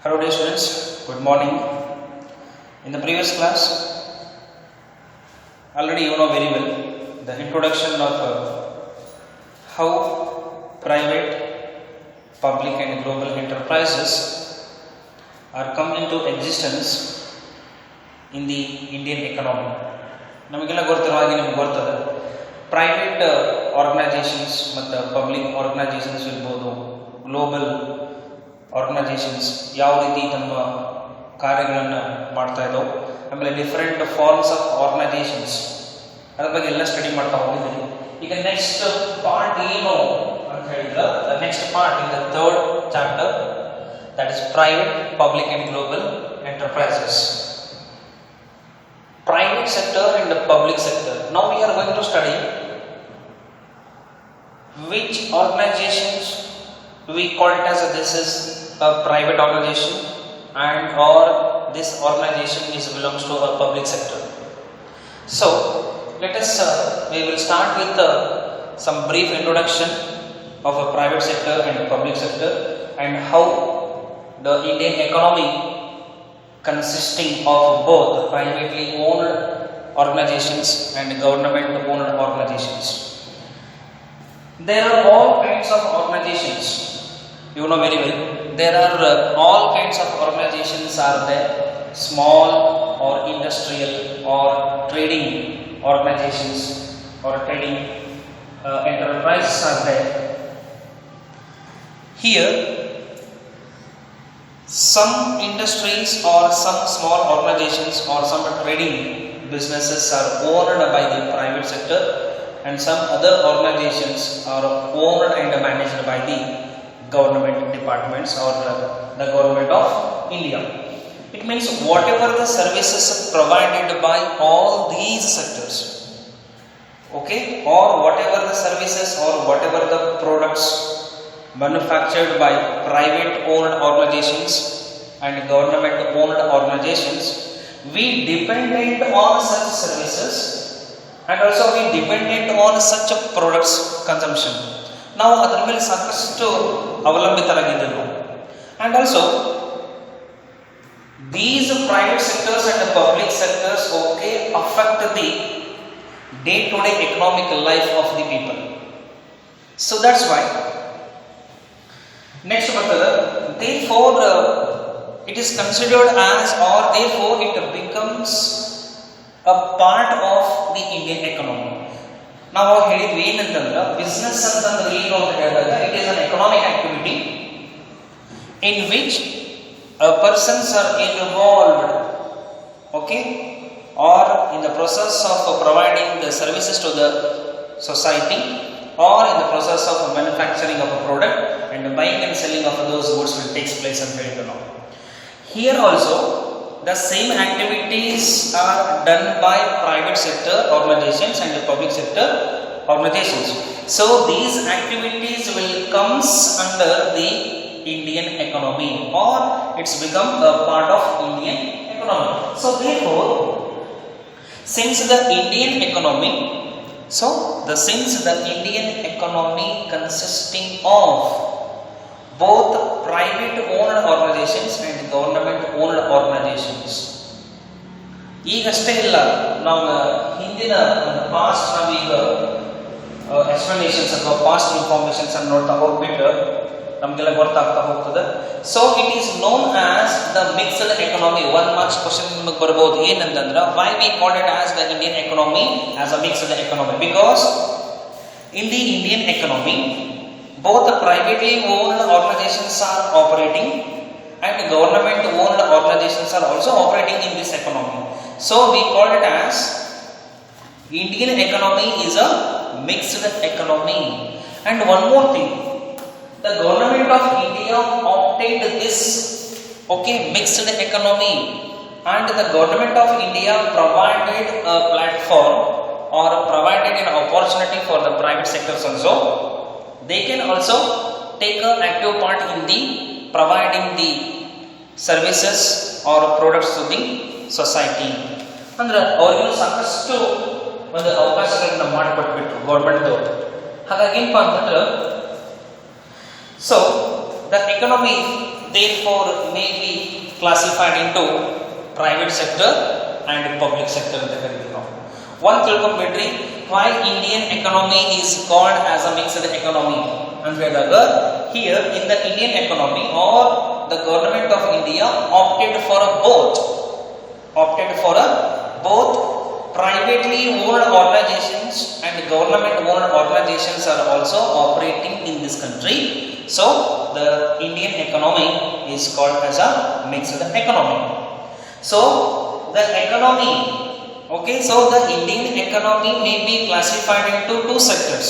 Hello dear students, good morning. In the previous class, already you know very well the introduction of how private, public and global enterprises are come into existence in the Indian economy. ನಮಗೆಲ್ಲ ಗೊತ್ತಿರೋ ಹಾಗೆ ನಿಮಗೆ ಗೊತ್ತದೆ private organisations ಮತ್ತು public organisations ಇರ್ಬೋದು, global organisations ಯಾವ ರೀತಿ ತಮ್ಮ ಕಾರ್ಯಗಳನ್ನು ಮಾಡ್ತಾ ಇದ್ದವು, ಆಮೇಲೆ ಡಿಫರೆಂಟ್ ಫಾರ್ಮ್ಸ್ ಆಫ್ ಆರ್ಗನೈಸೇಷನ್ಸ್ ಅದ್ರ ಬಗ್ಗೆ ಎಲ್ಲ ಸ್ಟಡಿ ಮಾಡ್ತಾ ಹೋಗಿದ್ದೀವಿ. ಈಗ ನೆಕ್ಸ್ಟ್ ಪಾರ್ಟ್ ಏನು ಅಂತ ಹೇಳಿದ್ರೆ, the next part in the third chapter, that is private, public and global enterprises. Private sector and the public sector. Now we are going to study which organizations we call it as this is a private organization and or this organization is belongs to a public sector. So let us we will start with some brief introduction of a private sector and a public sector and how the Indian economy consisting of both privately owned organizations and government owned organizations. There are all kinds of organizations, you know very well. There are all kinds of organizations are there, small or industrial or trading organizations or trading enterprises are there. Here some industries or some small organizations or some trading businesses are owned by the private sector and some other organizations are owned and managed by the government departments or the government of India. It means whatever the services provided by all these sectors, okay, or whatever the services or whatever the products manufactured by private owned organizations and government owned organizations, we dependent on such services and also we dependent on such products consumption. Now ಅದರ ಮೇಲೆ ಸಾಕಷ್ಟು ಅವಲಂಬಿತರಾಗಿದ್ದೇವೆ. And also these private sectors and the public sectors affect the day to day economic life of the people. So that's why next therefore it is considered as or therefore it becomes a part of the Indian economy. ನಾವು ಹೇಳಿದ್ವಿ ಏನಂತಂದ್ರೆ business ಅಂತಂದ್ರೆ ಏನು ಅಂತ ಹೇಳಿದಾಗ it is an economic activity in which persons are involved, okay, or in the process of providing the services to the society or in the process of manufacturing of a product and the buying and selling of those goods will takes place and very well. Here also the same activities are done by private sector organizations and the public sector organizations. So these activities will comes under the Indian economy or it's become a part of Indian economy. So therefore since the Indian economy consisting of both private owned organizations and government owned organizations. ಈಗಷ್ಟೇ ಇಲ್ಲ, ನಾವು ಹಿಂದಿನ past ನಾವೀಗ explanations ಅಥವಾ past informations ಅನ್ನು ನೋಡ್ತಾ ಹೋಗ್ಬಿಟ್ಟು ನಮಗೆಲ್ಲ ಗೊತ್ತಾಗ್ತಾ ಹೋಗ್ತದೆ. So it is known as the mixed economy. One marks question ನಿಮಗೆ ಬರ್ಬೋದು, ಏನಂತಂದ್ರೆ why we call it as the Indian economy as a mixed economy? Because in the Indian economy both the privately owned organizations are operating and government owned organizations are also operating in this economy. So we call it as Indian economy is a mixed economy. And one more thing, the government of India opted this mixed economy and the government of India provided a platform or provided an opportunity for the private sectors also. They can also take an active part in the providing the services or products to the society. ಅಂದ್ರೆ ಅವರಿಗೆ ಸಾಕಷ್ಟು ಒಂದು ಅವಕಾಶಗಳನ್ನ ಮಾಡಿಕೊಟ್ಬಿಟ್ರು government ದವರು. ಹಾಗಾಗಿ ಏನಪ್ಪ ಅಂತಂದ್ರೆ so the economy therefore may be classified into private sector and public sector ಅಂತ ಕರೀತೀವಿ ನಾವು. ಒಂದು ತಿಳ್ಕೊಂಡ್ಬಿಟ್ರಿ why Indian economy is called as a mixed economy ಅಂತ ಹೇಳಿದಾಗ here in the Indian economy or the government of India opted for both privately owned organizations and government owned organizations are also operating in this country. So the Indian economy is called as a mixed economy. So the economy, okay, so the Indian economy may be classified into two sectors.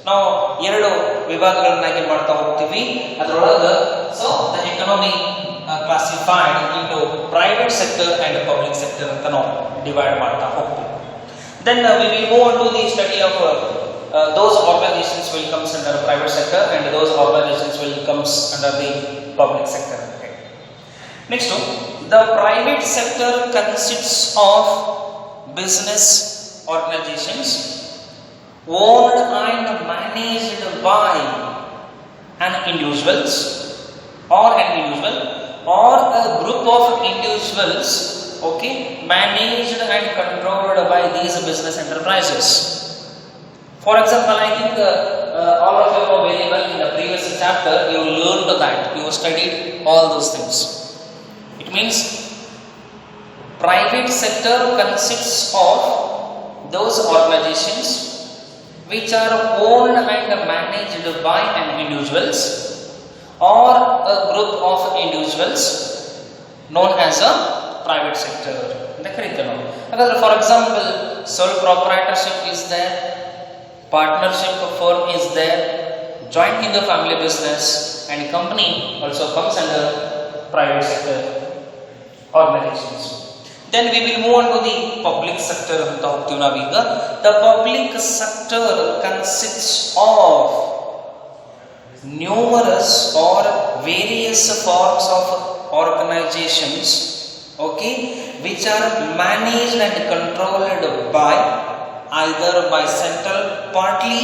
ನಾವು ಎರಡು ವಿಭಾಗಗಳನ್ನಾಗಿ ಮಾಡ್ತಾ ಹೋಗ್ತೀವಿ. ಅದರೊಳಗೆ so the economy classified into private sector and public sector ಅಂತ ನಾವು divide ಮಾಡ್ತಾ ಹೋಗ್ತೀವಿ. Then we will move on to the study of those organizations will comes under private sector and those organizations will comes under the public sector. Okay. Next, the private sector consists of business organizations owned and managed by an individual or a group of individuals, okay, managed and controlled by these business enterprises. For example, I think all of you know very well in the previous chapter you learned that, you studied all those things. It means private sector consists of those organizations which are owned and managed by an individuals or a group of individuals known as a private sector. For example, sole proprietorship is there, partnership firm is there, joint in the family business, and company also comes under private sector organizations. Then we will move on to the public sector. The public sector consists of numerous or various forms of organizations, okay, which are managed and controlled by either by partly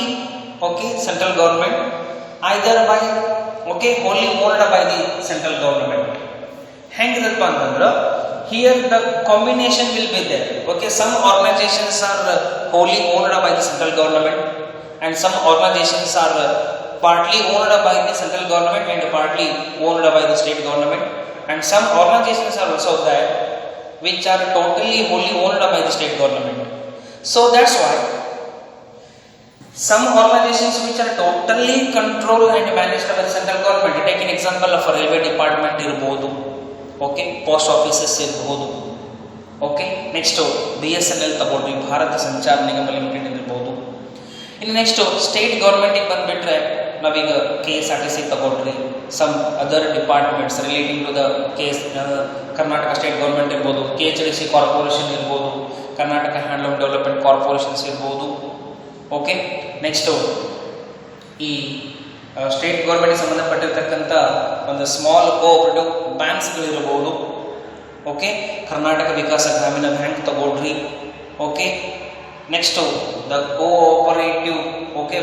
central government, either by wholly owned by the central government. Hengidappa antandra here the combination will be there. Okay, some organizations are wholly owned by the central government and some organizations are partly owned by the central government and partly owned by the state government, and some organizations are also there which are totally wholly owned by the state government. So that's why some organizations which are totally controlled and managed by the central government, take an example of a railway department irbodu, okay, post offices irbodu, okay, next BSNL ತಗೊಳ್ರಿ, ಭಾರತ ಸಂಚಾರ ನಿಗಮ limited ಇರ್ಬೋದು. ಇನ್ನು next state ಗೌರ್ಮೆಂಟಿಗೆ ಬಂದುಬಿಟ್ರೆ ನಾವೀಗ KSRTC ತಗೊಳ್ರಿ, some other departments relating to the Karnataka state government ಇರ್ಬೋದು, KHDC corporation ಇರ್ಬೋದು, ಕರ್ನಾಟಕ ಹ್ಯಾಂಡ್ಲೂಮ್ ಡೆವಲಪ್ಮೆಂಟ್ ಕಾರ್ಪೊರೇಷನ್ಸ್ ಇರ್ಬೋದು. ಓಕೆ, ನೆಕ್ಸ್ಟ್ ಈ ಸ್ಟೇಟ್ ಗೌರ್ಮೆಂಟ್ಗೆ ಸಂಬಂಧಪಟ್ಟಿರ್ತಕ್ಕಂಥ ಒಂದು ಸ್ಮಾಲ್ ಕೋಆಪರೇಟಿವ್ ಬ್ಯಾಂಕ್ಸ್ಗಳಿರ್ಬೋದು. ಓಕೆ, ಕರ್ನಾಟಕ ವಿಕಾಸ ಗ್ರಾಮೀಣ ಬ್ಯಾಂಕ್ ತಗೊಳ್ರಿ. Okay, next the cooperative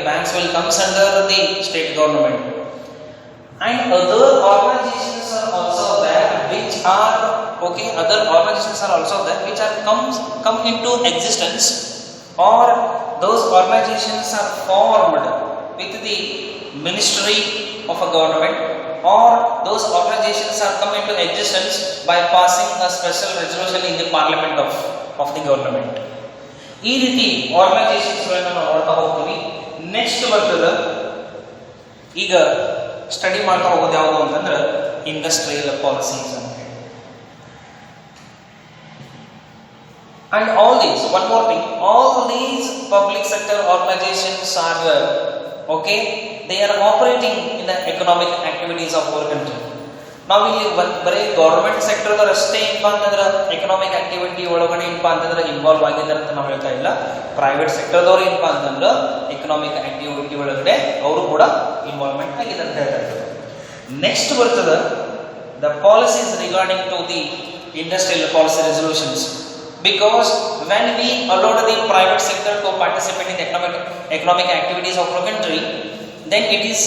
banks will comes under the state government, and other organizations are also there which are come into existence, or those organizations are formed with the ministry of a government, or those organizations are come into existence by passing a special resolution in the parliament of the government. ಈ ರೀತಿ ಆರ್ಗನೈಸೇಷನ್ಸ್ಗಳನ್ನು ನಾವು ನೋಡ್ತಾ ಹೋಗ್ತೀವಿ. Next ಬರ್ತದೆ, ಈಗ study ಮಾಡ್ತಾ ಹೋಗೋದು ಯಾವುದು ಅಂತಂದ್ರೆ ಇಂಡಸ್ಟ್ರಿಯಲ್ ಪಾಲಿಸೀಸ್ ಅಂತ ಹೇಳಿ. And all these, one more thing, all these public sector organisations are they are operating in the economic activities of our country. ನಾವಿಲ್ಲಿ ಬರೀ ಗೌರ್ಮೆಂಟ್ ಸೆಕ್ಟರ್ದವ್ರು ಅಷ್ಟೇ ಏನಪ್ಪ ಅಂತಂದ್ರೆ ಎಕನಾಮಿಕ್ ಆಕ್ಟಿವಿಟಿ ಒಳಗಡೆ ಏನಪ್ಪ ಅಂತಂದ್ರೆ ಇನ್ವಾಲ್ವ್ ಆಗಿದ್ದಾರೆ ಅಂತ ನಾವು ಹೇಳ್ತಾ ಇಲ್ಲ. ಪ್ರೈವೇಟ್ ಸೆಕ್ಟರ್ದವ್ರು ಏನಪ್ಪ ಅಂತಂದ್ರೆ ಎಕನಾಮಿಕ್ ಆಕ್ಟಿವಿಟಿ ಒಳಗಡೆ ಅವರು ಕೂಡ ಇನ್ವಾಲ್ವ್ಮೆಂಟ್ ಆಗಿದ್ದಾರೆ ಅಂತ ಹೇಳ್ತಾ ಇದ್ದಾರೆ. ನೆಕ್ಸ್ಟ್ ಬರ್ತದೆ the policies regarding to the industrial policy resolutions. Because when we allowed the private sector to participate in the economic activities of our country, then it is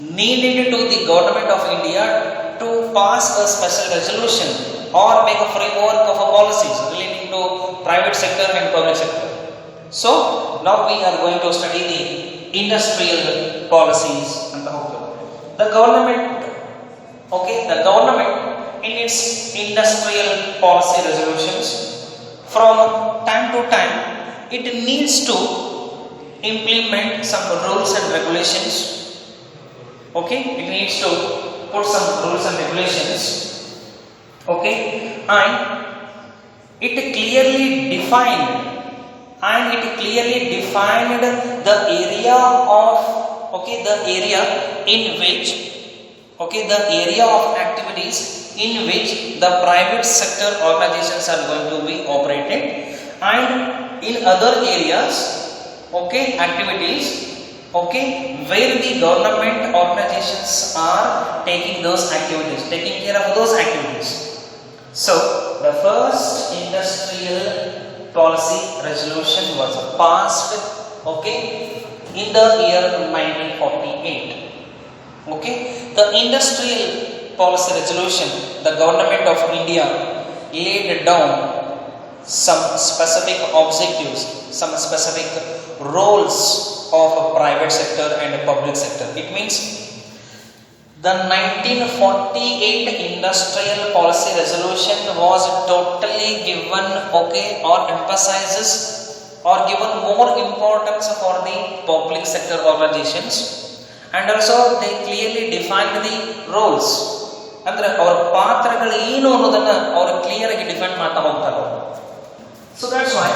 needed to the government of India to pass a special resolution or make a framework of a policies relating to private sector and public sector. So now we are going to study the industrial policies and the government. Okay, the government in its industrial policy resolutions, from time to time it needs to implement some rules and regulations. Okay, it needs to put some rules and regulations. Okay, and it clearly defined the area of, okay, the area in which, okay, the area of activities in which the private sector organizations are going to be operated, and in other areas, okay, activities, okay, where the government organizations are taking care of those activities. So the first industrial policy resolution was passed, okay, in the year 1948. Okay, the industrial policy resolution, the government of India laid down some specific objectives, some specific roles of a private sector and a public sector. It means the 1948 industrial policy resolution was totally given, okay, or emphasizes or given more importance for the public sector organizations, and also they clearly defined the roles. ಅಂದ್ರೆ ಅವರ ಪಾತ್ರಗಳು ಏನು ಅನ್ನೋದನ್ನ ಅವರು clear ಆಗಿ define ಮಾಡ್ತಾ ಹೋಗ್ತಾರೆ. So that's why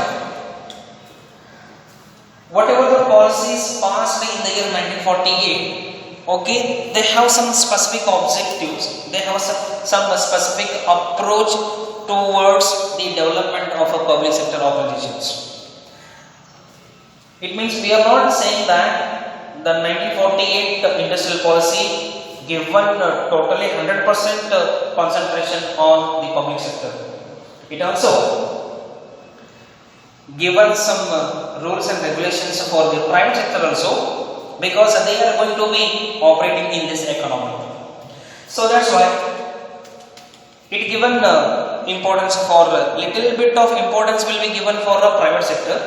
whatever the policies passed in the year 1948, okay, they have some specific objectives, they have some specific approach towards the development of a public sector organizations. It means we are not saying that the 1948 industrial policy given totally 100% concentration on the public sector. It also given some rules and regulations for the private sector also, because they are going to be operating in this economy. So that's why it given importance for little bit of importance will be given for the private sector,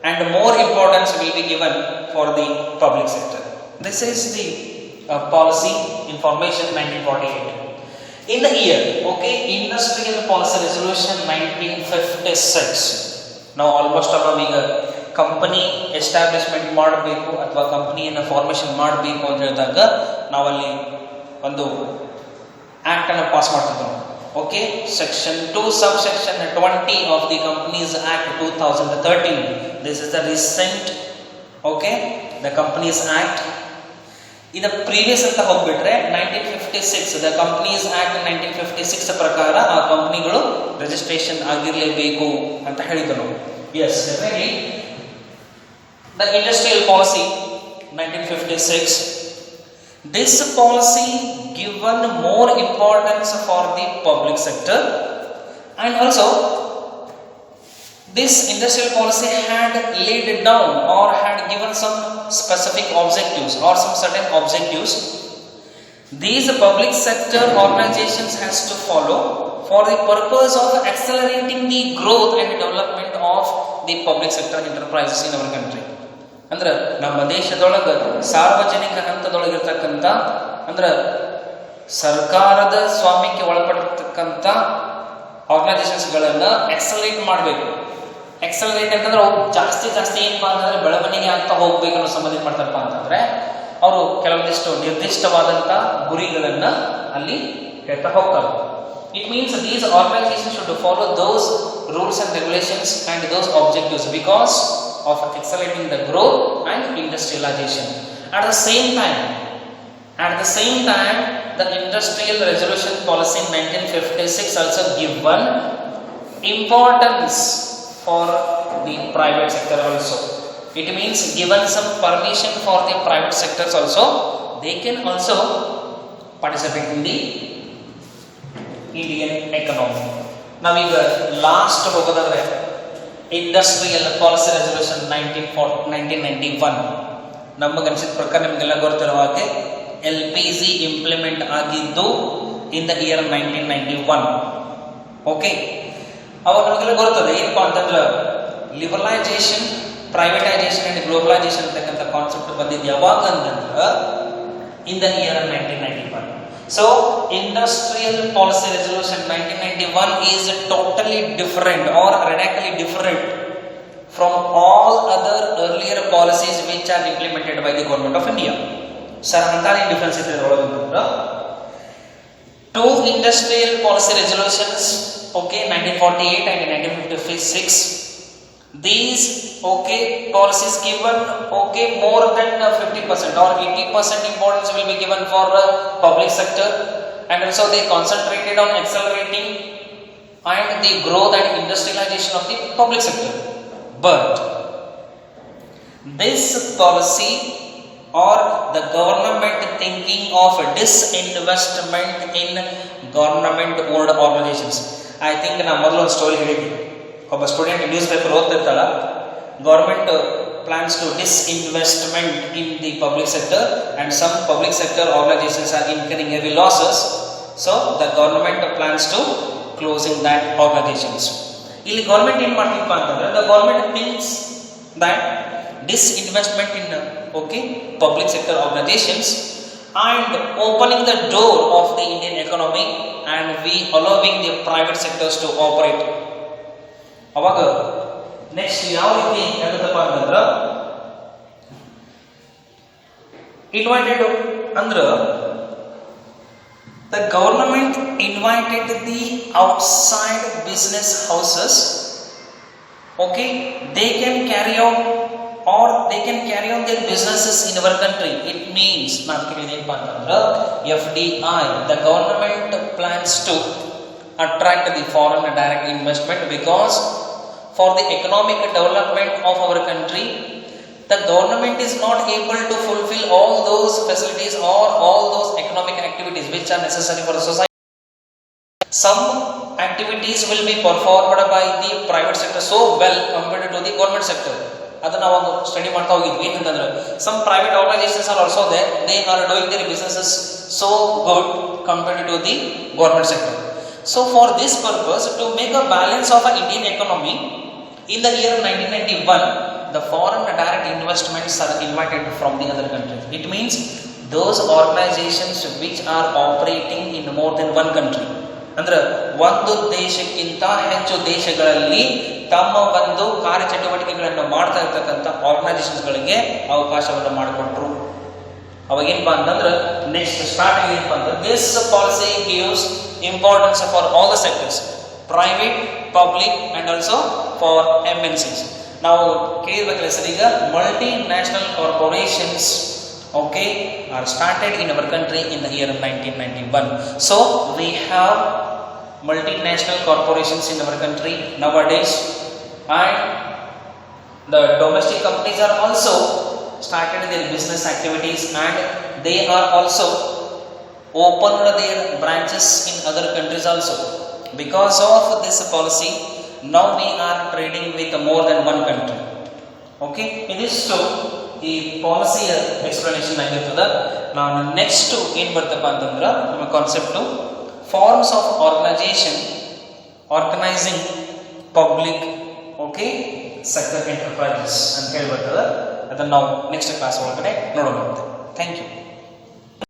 and more importance will be given for the public sector. This is the policy information 1948. In the year, okay, industrial policy resolution 1956. Now almost all ಈಗ company establishment ಮಾಡಬೇಕು ಅಥವಾ ಕಂಪನಿಯನ್ನು formation ಮಾಡಬೇಕು ಅಂತ ಹೇಳಿದಾಗ ನಾವಲ್ಲಿ ಒಂದು act ಅನ್ನು ಪಾಸ್ ಮಾಡ್ತಿದ್ದೆವು. Okay, section 2 subsection 20 of the Companies Act 2013. This is the recent, okay, the Companies Act. ಇದು ಪ್ರೀವಿಯಸ್ ಅಂತ ಹೋಗ್ಬಿಟ್ರೆ 1956 ದ ಕಂಪನೀಸ್ ಆಕ್ಟ್ 1956 ಪ್ರಕಾರ ಆ ಕಂಪನಿಗಳು ರಿಜಿಸ್ಟ್ರೇಷನ್ ಆಗಿರಲೇಬೇಕು ಅಂತ ಹೇಳಿದರು. Yes, definitely the industrial policy 1956, this policy given more importance for the public sector, and also this industrial policy had laid down or had given some specific objectives or some certain objectives these public sector organizations has to follow for the purpose of accelerating the growth and development of the public sector enterprises in our country. ಅಂದ್ರೆ ನಮ್ಮ ದೇಶದೊಳಗೆ ಸಾರ್ವಜನಿಕ ಹಂತದೊಳಗಿರ್ತಕ್ಕಂಥ, ಅಂದ್ರೆ ಸರ್ಕಾರದ ಸ್ವಾಮ್ಯಕ್ಕೆ ಒಳಪಟ್ಟಿರ್ತಕ್ಕಂಥ ಆರ್ಗನೈಸೇಷನ್ಸ್ಗಳನ್ನು accelerate ಮಾಡಬೇಕು. Accelerate ಅಂತಂದ್ರೆ ಅವು ಜಾಸ್ತಿ ಏನಪ್ಪ ಅಂತಂದ್ರೆ ಬೆಳವಣಿಗೆ ಆಗ್ತಾ ಹೋಗ್ಬೇಕು ಅನ್ನೋ ಸಂಬಂಧ ಮಾಡ್ತಾರಪ್ಪ ಅಂತಂದ್ರೆ ಅವರು ಕೆಲವೊಂದಿಷ್ಟು ನಿರ್ದಿಷ್ಟವಾದಂಥ ಗುರಿಗಳನ್ನು ಅಲ್ಲಿ ಹೇಳ್ತಾ ಹೋಗ್ತಾರೆ. It means these organizations should follow those rules and regulations and those objectives because of accelerating the growth and industrialization. At the same time, the industrial resolution policy in 1956 also given importance for the private sector also. It means given some permission for the private sectors also, they can also participate in the Indian economy. Now we go last ಹೋಗೋದಾದ್ರೆ industrial policy resolution 1991. ನಮಗೆ ಅನಿಸಿದ ಪ್ರಕಾರ ನಿಮಗೆಲ್ಲ ಗೊತ್ತಿರುವ ಹಾಗೆ LPG implement ಆಗಿದ್ದು in the year 1991. Okay, ಅವಾಗ ನಮಗೆಲ್ಲ ಗೊತ್ತದೆ ಏನಪ್ಪಾ ಅಂತಂದ್ರೆ ಲಿಬರಲೈಸೇಷನ್, ಪ್ರೈವೇಟೈಸೇಷನ್ ಅಂಡ್ ಗ್ಲೋಬಲೈಸೇಷನ್ ಅಂತಕ್ಕಂಥ ಕಾನ್ಸೆಪ್ಟ್ ಬಂದಿದ್ದು ಯಾವಾಗ ಅಂತಂದ್ರೆ in the year 1991. So industrial policy resolution 1991 is totally different or radically different from all other earlier policies which are implemented by the government of India. Sir, antani difference ಇದೆ ಒಳಗೆ. Two industrial policy resolutions, okay, 1948 and 1956. These policies given more than 50% or 80% importance will be given for public sector, and also they concentrated on accelerating and the growth and industrialization of the public sector. But this policy or the government thinking of disinvestment in government owned organizations. I think na ಮೊದಲು ಒಂದು story ಹೇಳಿದ್ದೆ. ಒಬ್ಬ student news paper ಓದ್ತಿರ್ತಾರ, government plans to disinvestment in the public sector and some public sector organizations are incurring heavy losses, so the government plans to closing that organizations. ಇಲ್ಲಿ government ಏನು ಮಾಡ್ತಿಪ್ಪ ಅಂತಂದ್ರೆ the government thinks that disinvestment in public sector organizations and opening the door of the Indian economy and we allowing the private sectors to operate. ಅವಾಗ next ಯಾವ ರೀತಿ ಹೇಳುತ್ತಪ್ಪ ಅಂತಂದ್ರೆ invited ಅಂದ್ರೆ the government invited the outside business houses, they can carry out or they can carry on their businesses in our country. It means FDI, the government plans to attract the foreign direct investment because for the economic development of our country the government is not able to fulfill all those facilities or all those economic activities which are necessary for the society. Some activities will be performed by the private sector so well compared to the government sector. ಅದನ್ನ ನಾವು study ಮಾಡ್ತಾ ಹೋಗಿದ್ವಿ. ಏನಂತಂದ್ರೆ some private organizations are also there, they are doing their businesses so good compared to the government sector. So for this purpose, to make a balance of an Indian economy in the year 1991, the foreign direct investments are invited from the other countries. It means those organizations which are operating in more than one country. ಅಂದ್ರೆ ಒಂದು ದೇಶಕ್ಕಿಂತ ಹೆಚ್ಚು ದೇಶಗಳಲ್ಲಿ ತಮ್ಮ ಒಂದು ಕಾರ್ಯಚಟುವಟಿಕೆಗಳನ್ನು ಮಾಡ್ತಾ ಇರ್ತಕ್ಕಂಥ ಆರ್ಗನೈಸೇಷನ್ಸ್ಗಳಿಗೆ ಅವಕಾಶವನ್ನು ಮಾಡಿಕೊಟ್ರು. ಅವಾಗ ಏನಪ್ಪಾ ಅಂತಂದ್ರೆ ನೆಕ್ಸ್ಟ್ ಸ್ಟಾರ್ಟ್ ಏನಪ್ಪಾ ಅಂದ್ರೆ this policy gives importance for all the sectors, private, public and also for MNCs. ನಾವು ಕೇಳಿರ್ಬೇಕಲ್ಲ ಸರ್, ಈಗ multi national corporations are started in our country in the year 1991. So we have multinational corporations in our country nowadays, and the domestic companies are also started their business activities and they are also opened their branches in other countries also. Because of this policy, now we are trading with more than one country. ಇದಿಷ್ಟು ಈ ಪಾಲಿಸಿಯ explanation ಆಗಿರ್ತದೆ. ನಾನು next ಏನು ಬರ್ತಪ್ಪ ಅಂತಂದ್ರೆ ನಮ್ಮ concept forms of organising public sector enterprises ಅಂತ ಹೇಳಿ ಬರ್ತದೆ. ಅದನ್ನು ನಾವು ನೆಕ್ಸ್ಟ್ ಕ್ಲಾಸ್ ಒಳಗಡೆ ನೋಡೋಣ. Thank you.